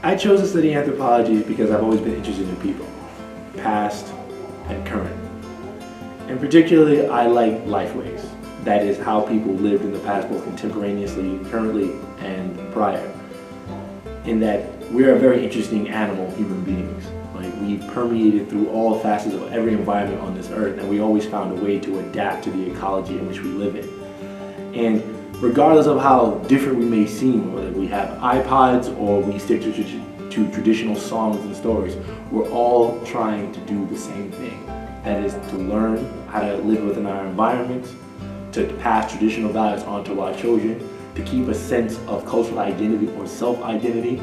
I chose to study anthropology because I've always been interested in people, past and current. And particularly, I like lifeways. That is how people lived in the past, both contemporaneously, currently, and prior. In that we're a very interesting animal, human beings. Like, we've permeated through all facets of every environment on this earth, and we always found a way to adapt to the ecology in which we live in. And regardless of how different we may seem, whether we have iPods or we stick to traditional songs and stories, we're all trying to do the same thing. That is to learn how to live within our environment, to pass traditional values on to our children, to keep a sense of cultural identity or self-identity,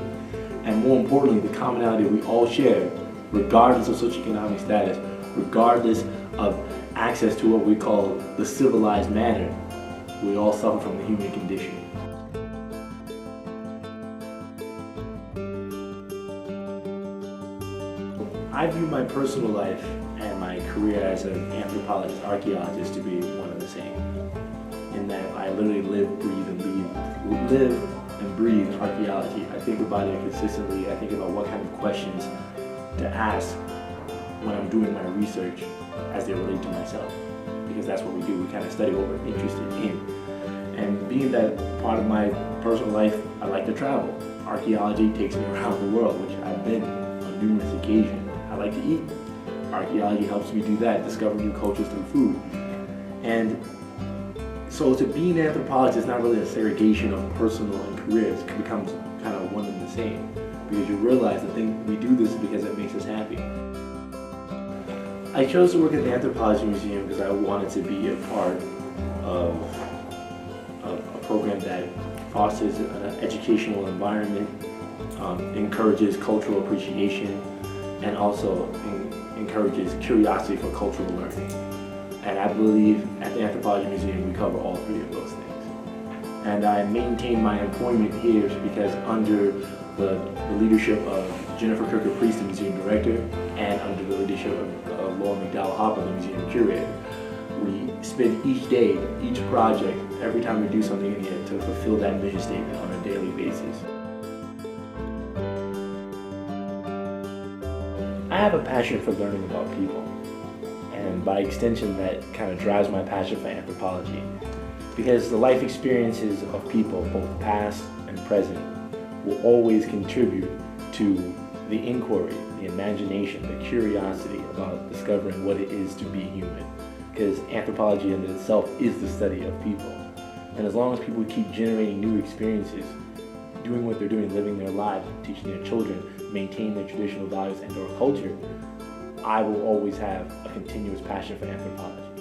and more importantly, the commonality we all share, regardless of socioeconomic status, regardless of access to what we call the civilized manner. We all suffer from the human condition. I view my personal life and my career as an anthropologist, archaeologist to be one and the same. In that I literally live, breathe archaeology. I think about it consistently. I think about what kind of questions to ask when I'm doing my research as they relate to myself. Because that's what we do. We kind of study what we're interested in. And being that part of my personal life, I like to travel. Archaeology takes me around the world, which I've been on numerous occasions. I like to eat. Archaeology helps me do that, discover new cultures through food. And so to be an anthropologist is not really a segregation of personal and careers. It becomes kind of one and the same. Because you realize that we do this because it makes us happy. I chose to work at the Anthropology Museum because I wanted to be a part of a program that fosters an educational environment, encourages cultural appreciation, and also encourages curiosity for cultural learning. And I believe at the Anthropology Museum we cover all three of those things. And I maintain my employment here because under the leadership of Jennifer Kirker-Priest, the museum director, and under the leadership of Laura McDowell-Hopper, the museum curator, we spend each day, each project, every time we do something in here to fulfill that mission statement on a daily basis. I have a passion for learning about people, and by extension that kind of drives my passion for anthropology, because the life experiences of people, both past and present, will always contribute to the inquiry, the imagination, the curiosity about discovering what it is to be human. Because anthropology in itself is the study of people. And as long as people keep generating new experiences, doing what they're doing, living their lives, teaching their children, maintain their traditional values and/or culture, I will always have a continuous passion for anthropology.